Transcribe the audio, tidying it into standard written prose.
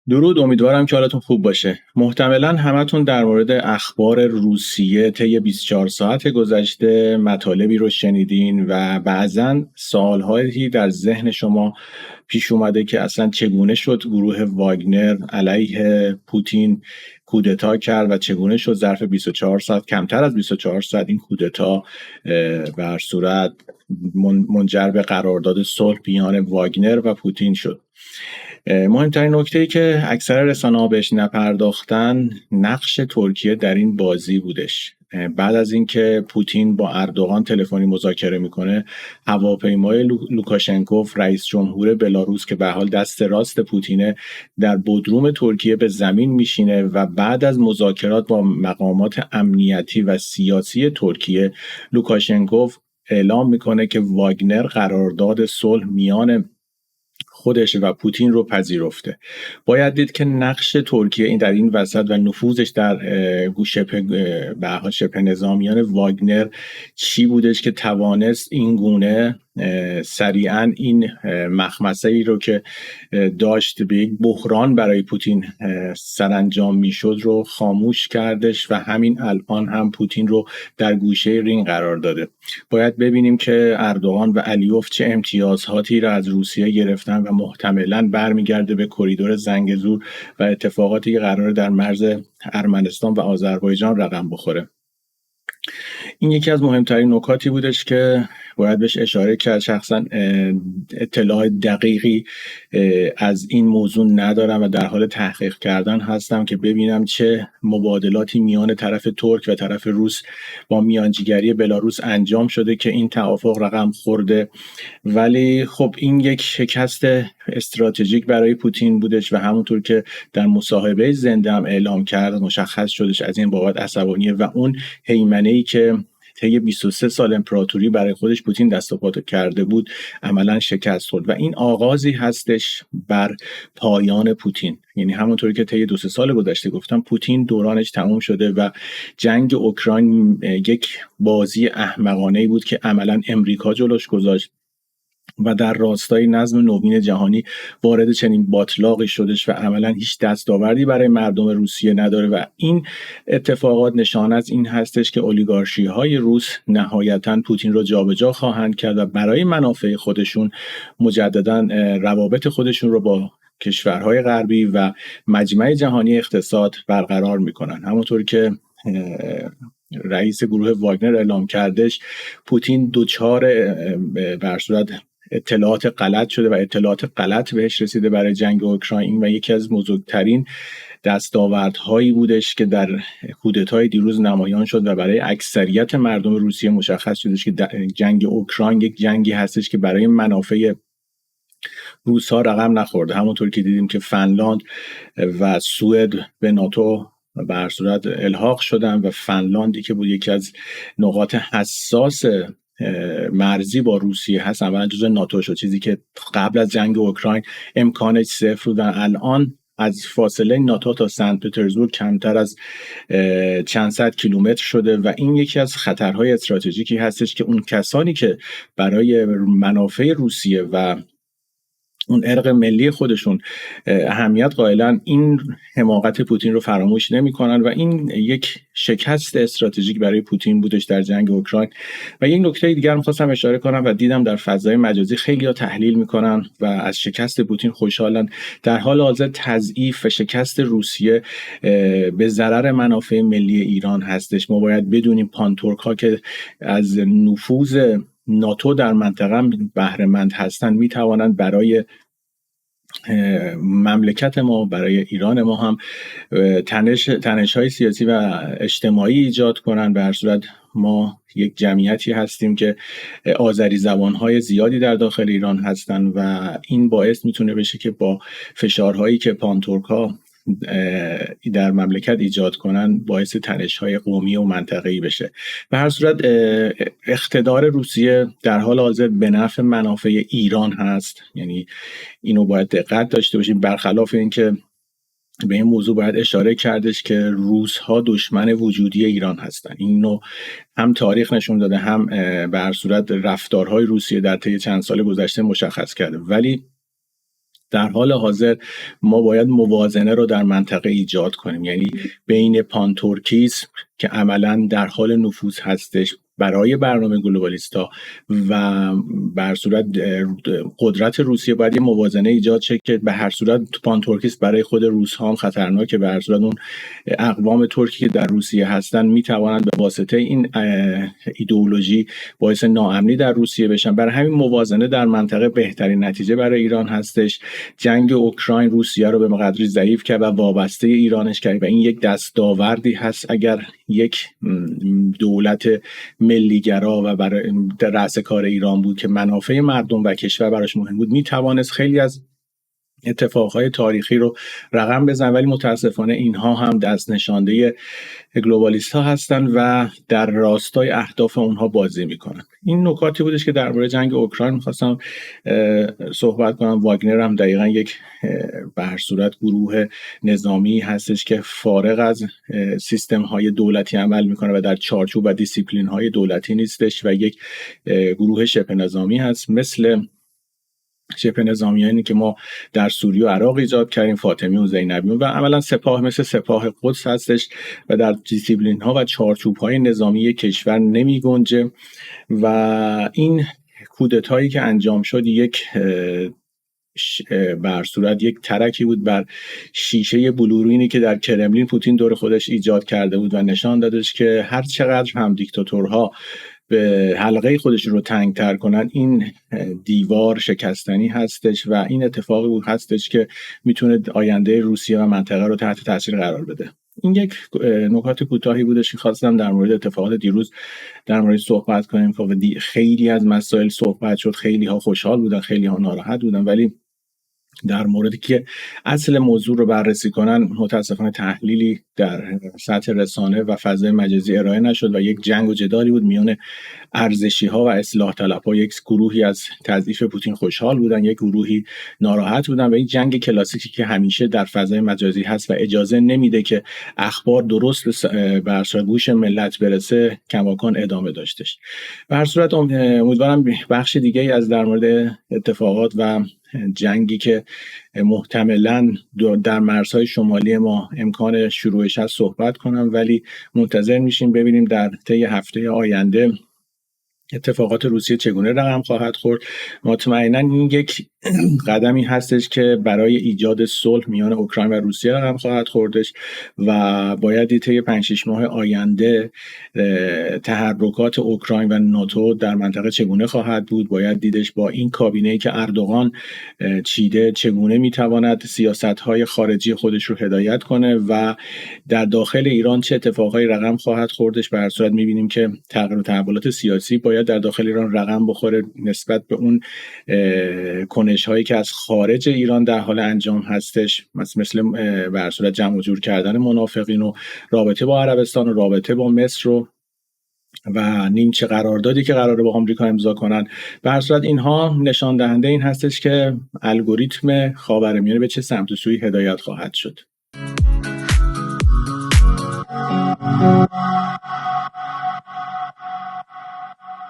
درود، امیدوارم که حالتون خوب باشه. محتملاً همتون در مورد اخبار روسیه طی 24 ساعت گذشته مطالبی رو شنیدین و بعضاً سوالهایی در ذهن شما پیش اومده که اصلا چگونه شد گروه واگنر علیه پوتین کودتا کرد و چگونه شد ظرف 24 ساعت، کمتر از 24 ساعت، این کودتا بر صورت منجر به قرارداد صلح میان واگنر و پوتین شد. مهمترین نکته‌ای که اکثر رسانه‌ها بهش نپرداختن نقش ترکیه در این بازی بودش. بعد از اینکه پوتین با اردوغان تلفنی مذاکره میکنه، هواپیمای لوکاشنکوف رئیس جمهور بلاروس که به حال دست راست پوتینه در بودروم ترکیه به زمین میشینه و بعد از مذاکرات با مقامات امنیتی و سیاسی ترکیه، لوکاشنکوف اعلام میکنه که واگنر قرارداد صلح میان خودش و پوتین رو پذیرفته. باید دید که نقش ترکیه این در این وسط و نفوذش در شبه نظامیان واگنر چی بودش که توانست این گونه سریعا این مخمسه ای رو که داشت به یک بحران برای پوتین سرانجام میشد رو خاموش کردش و همین الان هم پوتین رو در گوشه رینگ قرار داده. باید ببینیم که اردوغان و علیوف چه امتیازاتی را از روسیه گرفتن و محتملاً برمیگرده به کریدور زنگزور و اتفاقاتی که قراره در مرز ارمنستان و آذربایجان رقم بخوره. این یکی از مهمترین نکاتی بودش که باید بهش اشاره کرد. شخصا اطلاع دقیقی از این موضوع ندارم و در حال تحقیق کردن هستم که ببینم چه مبادلاتی میان طرف ترک و طرف روس با میانجیگری بلاروس انجام شده که این توافق رقم خورده. ولی خب این یک شکست استراتژیک برای پوتین بودش و همونطور که در مصاحبه زنده هم اعلام کرد مشخص شدش از این بابت عصبانیه و اون هیمنه‌ای که طی 23 سال امپراتوری برای خودش پوتین دست و پا کرده بود عملا شکست خورد و این آغازی هستش بر پایان پوتین. یعنی همونطوری که طی 2-3 سال گذشته گفتم پوتین دورانش تموم شده و جنگ اوکراین یک بازی احمقانه‌ای بود که عملا امریکا جلوش گذاشت و در راستای نظم نوین جهانی وارد چنین باطلاقی شدش و عملا هیچ دستاوردی برای مردم روسیه نداره و این اتفاقات نشان از این هستش که اولیگارشی های روس نهایتا پوتین رو جابجا خواهند کرد و برای منافع خودشون مجددا روابط خودشون رو با کشورهای غربی و مجمع جهانی اقتصاد برقرار میکنن. همونطور که رئیس گروه واگنر اعلام کردش، پوتین دوچار بر صورت اطلاعات غلط شده و اطلاعات غلط بهش رسیده برای جنگ اوکراین و یکی از بزرگترین دستاوردهایی بودش که در کودتای دیروز نمایان شد و برای اکثریت مردم روسیه مشخص شدش که جنگ اوکراین یک جنگی هستش که برای منافع روس ها رقم نخورده. همونطور که دیدیم که فنلاند و سوئد به ناتو بر صورت الحاق شدن و فنلاندی که بود یکی از نقاط حساس مرزی با روسیه هست اولا جزء ناتو شد، چیزی که قبل از جنگ اوکراین امکانش صفر بود. الان از فاصله ناتو تا سنت پترزبورگ کمتر از چند صد کیلومتر شده و این یکی از خطرهای استراتژیکی هستش که اون کسانی که برای منافع روسیه و اون ارق ملی خودشون اهمیت قائلن این حماقت پوتین رو فراموش نمی‌کنن و این یک شکست استراتژیک برای پوتین بودش در جنگ اوکراین. و یک نکته دیگر می‌خواستم اشاره کنم و دیدم در فضای مجازی خیلی‌ها تحلیل می‌کنن و از شکست پوتین خوشحالن. در حال حاضر تضعیف و شکست روسیه به ضرر منافع ملی ایران هستش. ما باید بدونیم پانتورک‌ها که از نفوذ ناتو در منطقه بهره مند هستند میتوانند برای مملکت ما، برای ایران ما هم تنش های سیاسی و اجتماعی ایجاد کنند. به هر صورت ما یک جمعیتی هستیم که آذری زبان های زیادی در داخل ایران هستند و این باعث میتونه بشه که با فشارهایی که پانتورک‌ها در مملکت ایجاد کنن باعث تنش‌های قومی و منطقه‌ای بشه. به هر صورت اقتدار روسیه در حال حاضر به نفع منافع ایران هست، یعنی اینو باید دقت داشته باشیم. برخلاف اینکه به این موضوع باید اشاره کردش که روس‌ها دشمن وجودی ایران هستن. اینو هم تاریخ نشون داده هم به هر صورت رفتارهای روسیه در طی چند سال گذشته مشخص کرده. ولی در حال حاضر ما باید موازنه رو در منطقه ایجاد کنیم، یعنی بین پانتورکیسم که عملاً در حال نفوذ هستش برای برنامه گلوبالیستا و بر صورت قدرت روسیه، باید یه موازنه ایجاد شه که به هر صورت پانتورکیسم برای خود روس ها هم خطرناکه، به هر صورت اون اقوام ترکی که در روسیه هستن میتوانند به واسطه این ایدئولوژی باعث ناامنی در روسیه بشن. برای همین موازنه در منطقه بهترین نتیجه برای ایران هستش. جنگ اوکراین روسیه رو به قدری ضعیف کرد و وابسته ایرانش کرد و این یک دستاوردی هست. اگر یک دولت ملیگرا و برای رأس کار ایران بود که منافع مردم و کشور براش مهم بود، میتوانست خیلی از اتفاقهای تاریخی رو رقم بزن، ولی متاسفانه اینها هم دست نشانده گلوبالیست ها هستن و در راستای اهداف اونها بازی میکنن. این نکاتی بودش که درباره جنگ اوکراین میخواستم صحبت کنم. واگنر هم دقیقا یک به هر صورت گروه نظامی هستش که فارغ از سیستم های دولتی عمل میکنه و در چارچوب و دیسیپلین های دولتی نیستش و یک گروه شبه نظامی هست، مثل شبه نظامیانی که ما در سوریه و عراق ایجاد کردیم، فاطمی و زینبیون، و عملا سپاه مثل سپاه قدس هستش و در دیسیپلین ها و چارچوب های نظامی کشور نمی گنجه. و این کودتایی که انجام شد یک بر صورت یک ترکی بود بر شیشه بلورینی که در کرملین پوتین دور خودش ایجاد کرده بود و نشان دادش که هر چقدر هم دیکتاتورها به حلقه خودش رو تنگتر کنن، این دیوار شکستنی هستش و این اتفاقی بود هستش که میتونه آینده روسیه و منطقه رو تحت تاثیر قرار بده. این یک نکات کوتاهی بودش که خواستم در مورد اتفاقات دیروز در مورد صحبت کنیم. خیلی از مسائل صحبت شد، خیلی ها خوشحال بودن، خیلی ها ناراحت بودن، ولی در موردی که اصل موضوع رو بررسی کنن متاسفانه تحلیلی در سطح رسانه و فضای مجازی ارائه نشد و یک جنگ و جدالی بود میان ارزشی ها و اصلاح طلب ها. یک گروهی از تضعیف پوتین خوشحال بودن، یک گروهی ناراحت بودن و این جنگ کلاسیکی که همیشه در فضای مجازی هست و اجازه نمیده که اخبار درست بر گوش ملت برسه کماکان ادامه داشتش. به هر صورت امیدوارم بخش دیگه از در مورد اتفاقات و جنگی که محتملاً در مرزهای شمالی ما امکان شروعش هست صحبت کنم، ولی منتظر میشیم ببینیم در طی هفته آینده اتفاقات روسیه چگونه رقم خواهد خورد. مطمئناً این یک قدمی هستش که برای ایجاد صلح میان اوکراین و روسیه رقم خواهد خوردش و باید طی 5-6 ماه آینده تحرکات اوکراین و ناتو در منطقه چگونه خواهد بود. باید دیدش با این کابینه‌ای که اردوغان چیده چگونه میتواند سیاست‌های خارجی خودش رو هدایت کنه و در داخل ایران چه اتفاقایی رقم خواهد خوردش. به هر صورت می‌بینیم که تغییر و تحولات سیاسی باید در داخل ایران رقم بخوره نسبت به اون کنش‌هایی که از خارج ایران در حال انجام هستش، مثل به هر صورت جمع و جور کردن منافقین و رابطه با عربستان و رابطه با مصر و نیمچه قراردادی که قراره با آمریکا امضا کنن. به هر صورت اینها نشان دهنده این هستش که الگوریتم خاورمیانه به چه سمت و سوی هدایت خواهد شد.